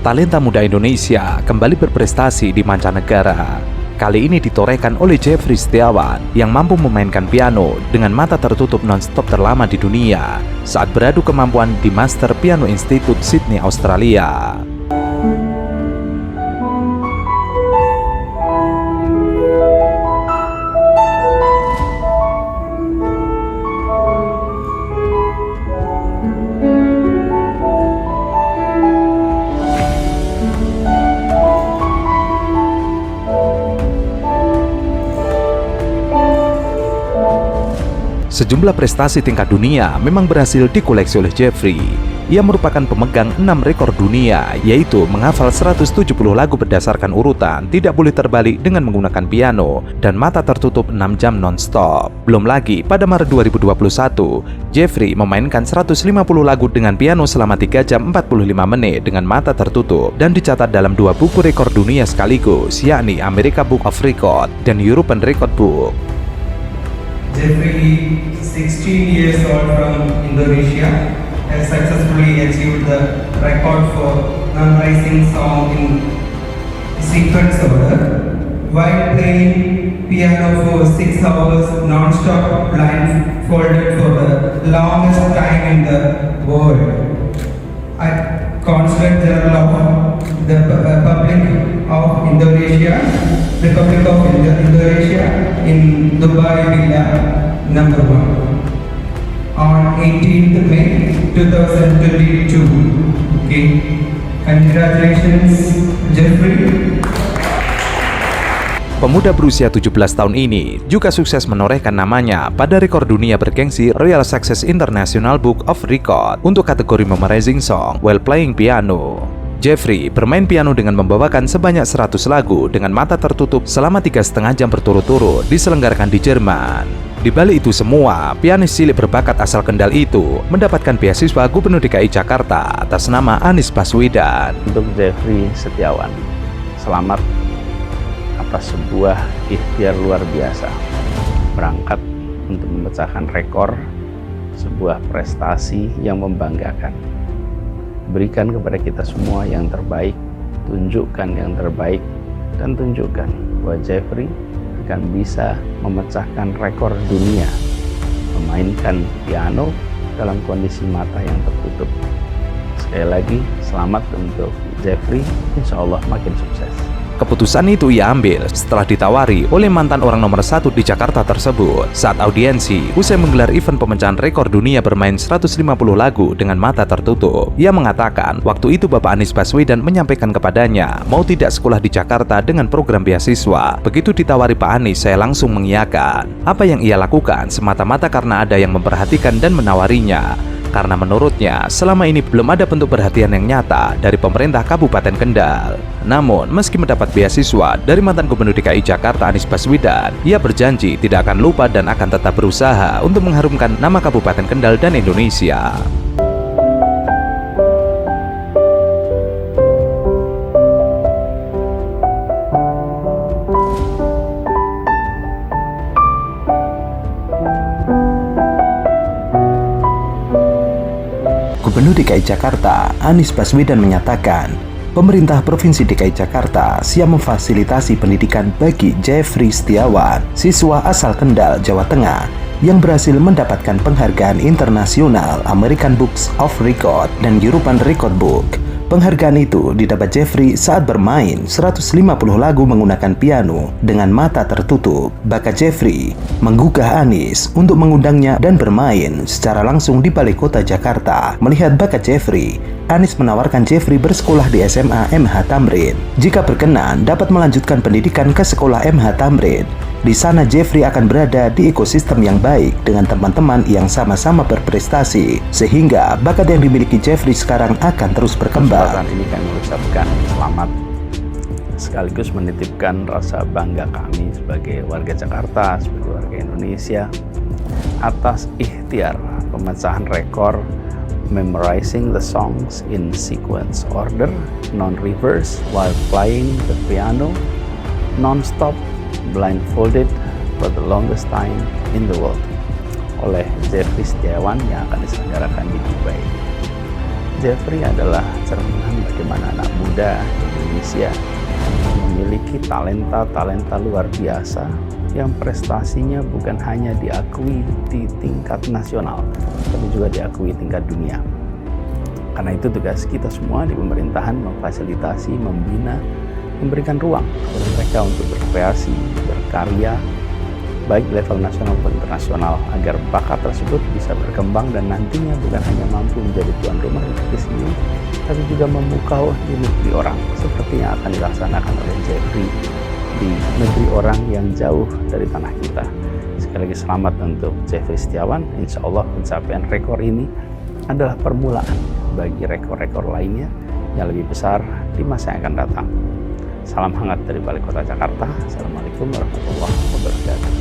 talenta muda Indonesia kembali berprestasi di mancanegara. Kali ini ditorehkan oleh Jeffrey Setiawan yang mampu memainkan piano dengan mata tertutup non-stop terlama di dunia saat beradu kemampuan di Master Piano Institute Sydney, Australia. Sejumlah prestasi tingkat dunia memang berhasil dikoleksi oleh Jeffrey. Ia merupakan pemegang 6 rekor dunia, yaitu menghafal 170 lagu berdasarkan urutan, tidak boleh terbalik dengan menggunakan piano, dan mata tertutup 6 jam non-stop. Belum lagi, pada Maret 2021, Jeffrey memainkan 150 lagu dengan piano selama 3 jam 45 menit dengan mata tertutup, dan dicatat dalam 2 buku rekor dunia sekaligus, yakni America Book of Record dan European Record Book. Jeffrey, 16 years old from Indonesia, has successfully achieved the record for memorizing song in sequence order while playing piano for 6 hours non-stop blindfolded for the longest time in the world. At Consulate General of the Republic of Indonesia in Dubai Villa number 1 on 18th May 2022. Okay, congratulations Jeffrey. Pemuda berusia 17 tahun ini juga sukses menorehkan namanya pada rekor dunia bergengsi Royal Success International Book of Record untuk kategori Memorizing Song while Playing Piano. Jeffrey bermain piano dengan membawakan sebanyak 100 lagu dengan mata tertutup selama 3,5 jam berturut-turut diselenggarakan di Jerman. Di balik itu semua, pianis cilik berbakat asal Kendal itu mendapatkan beasiswa Gubernur DKI Jakarta atas nama Anies Baswedan. Untuk Jeffrey Setiawan, selamat atas sebuah ikhtiar luar biasa, berangkat untuk memecahkan rekor, sebuah prestasi yang membanggakan. Berikan kepada kita semua yang terbaik, tunjukkan yang terbaik, dan tunjukkan bahwa Jeffrey akan bisa memecahkan rekor dunia memainkan piano dalam kondisi mata yang tertutup. Sekali lagi, selamat untuk Jeffrey, insya Allah makin sukses. Keputusan itu ia ambil setelah ditawari oleh mantan orang nomor 1 di Jakarta tersebut saat audiensi usai menggelar event pemecahan rekor dunia bermain 150 lagu dengan mata tertutup. Ia mengatakan waktu itu Bapak Anies Baswedan menyampaikan kepadanya mau tidak sekolah di Jakarta dengan program beasiswa. Begitu ditawari Pak Anies, saya langsung mengiyakan. Apa yang ia lakukan semata-mata karena ada yang memperhatikan dan menawarinya. Karena menurutnya selama ini belum ada bentuk perhatian yang nyata dari pemerintah Kabupaten Kendal. Namun meski mendapat beasiswa dari mantan Gubernur DKI Jakarta Anies Baswedan, ia berjanji tidak akan lupa dan akan tetap berusaha untuk mengharumkan nama Kabupaten Kendal dan Indonesia. Gubernur DKI Jakarta Anies Baswedan menyatakan, pemerintah Provinsi DKI Jakarta siap memfasilitasi pendidikan bagi Jeffrey Setiawan, siswa asal Kendal, Jawa Tengah, yang berhasil mendapatkan penghargaan internasional American Books of Record dan European Record Book. Penghargaan itu didapat Jeffrey saat bermain 150 lagu menggunakan piano dengan mata tertutup. Bakat Jeffrey menggugah Anies untuk mengundangnya dan bermain secara langsung di balai kota Jakarta. Melihat bakat Jeffrey, Anies menawarkan Jeffrey bersekolah di SMA MH Tamrin. Jika berkenan, dapat melanjutkan pendidikan ke sekolah MH Tamrin. Di sana Jeffrey akan berada di ekosistem yang baik dengan teman-teman yang sama-sama berprestasi, sehingga bakat yang dimiliki Jeffrey sekarang akan terus berkembang. Kesempatan ini kami mengucapkan selamat, sekaligus menitipkan rasa bangga kami sebagai warga Jakarta, sebagai warga Indonesia, atas ikhtiar pemecahan rekor memorizing the songs in sequence order, non-reverse, while playing the piano non-stop, blindfolded for the longest time in the world oleh Jeffrey Setiawan yang akan diselenggarakan di Dubai. Jeffrey adalah cerminan bagaimana anak muda Indonesia memiliki talenta-talenta luar biasa yang prestasinya bukan hanya diakui di tingkat nasional, tapi juga diakui tingkat dunia. Karena itu tugas kita semua di pemerintahan memfasilitasi, membina, memberikan ruang kepada mereka untuk berkreasi, berkarya, baik level nasional maupun internasional, agar bakat tersebut bisa berkembang dan nantinya bukan hanya mampu menjadi tuan rumah di sini, tapi juga memukau di negeri orang, seperti yang akan dilaksanakan oleh Jeffrey di negeri orang yang jauh dari tanah kita. Sekali lagi selamat untuk Jeffrey Setiawan. Insya Allah pencapaian rekor ini adalah permulaan bagi rekor-rekor lainnya yang lebih besar di masa yang akan datang. Salam hangat dari Balai Kota Jakarta. Assalamualaikum warahmatullahi wabarakatuh.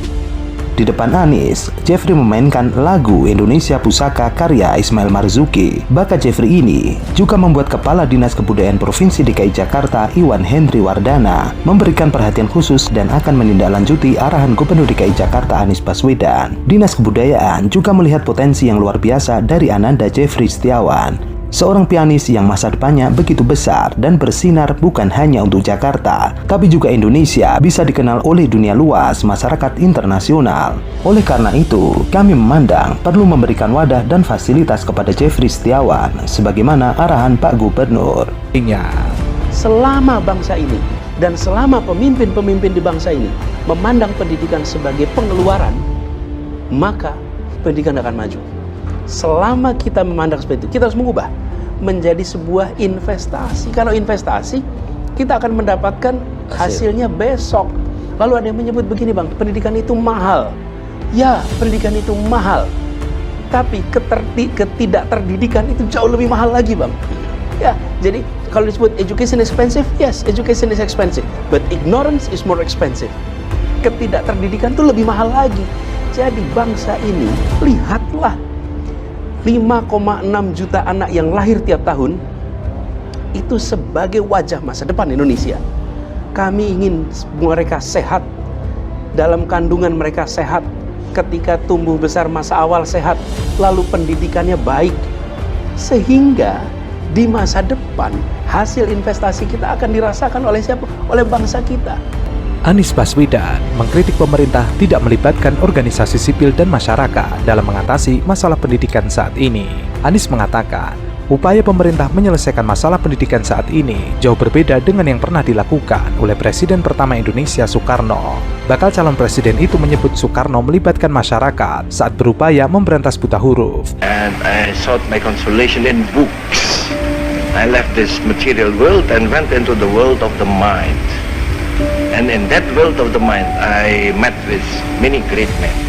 Di depan Anies, Jeffrey memainkan lagu Indonesia Pusaka karya Ismail Marzuki. Bakat Jeffrey ini juga membuat Kepala Dinas Kebudayaan Provinsi DKI Jakarta Iwan Hendri Wardana memberikan perhatian khusus dan akan menindaklanjuti arahan Gubernur DKI Jakarta Anies Baswedan. Dinas Kebudayaan juga melihat potensi yang luar biasa dari Ananda Jeffrey Setiawan, seorang pianis yang masa depannya begitu besar dan bersinar bukan hanya untuk Jakarta, tapi juga Indonesia bisa dikenal oleh dunia luas masyarakat internasional. Oleh karena itu, kami memandang perlu memberikan wadah dan fasilitas kepada Jeffrey Setiawan sebagaimana arahan Pak Gubernur. Selama bangsa ini dan selama pemimpin-pemimpin di bangsa ini memandang pendidikan sebagai pengeluaran, maka pendidikan akan maju. Selama kita memandang seperti itu, kita harus mengubah menjadi sebuah investasi. Kalau investasi, kita akan mendapatkan hasilnya besok. Lalu ada yang menyebut begini, Bang, pendidikan itu mahal. Ya, pendidikan itu mahal. Tapi ketidakterdidikan itu jauh lebih mahal lagi, Bang. Ya, jadi kalau disebut education expensive, yes, education is expensive. But ignorance is more expensive. Ketidakterdidikan itu lebih mahal lagi. Jadi bangsa ini, lihatlah 5,6 juta anak yang lahir tiap tahun itu sebagai wajah masa depan Indonesia. Kami ingin mereka sehat, dalam kandungan mereka sehat, ketika tumbuh besar masa awal sehat, lalu pendidikannya baik, sehingga di masa depan hasil investasi kita akan dirasakan oleh siapa? Oleh bangsa kita. Anies Baswedan mengkritik pemerintah tidak melibatkan organisasi sipil dan masyarakat dalam mengatasi masalah pendidikan saat ini. Anies mengatakan, upaya pemerintah menyelesaikan masalah pendidikan saat ini jauh berbeda dengan yang pernah dilakukan oleh Presiden pertama Indonesia Soekarno. Bakal calon presiden itu menyebut Soekarno melibatkan masyarakat saat berupaya memberantas buta huruf. And I sought my consolation in books. I left this material world and went into the world of the mind. And in that world of the mind, I met with many great men.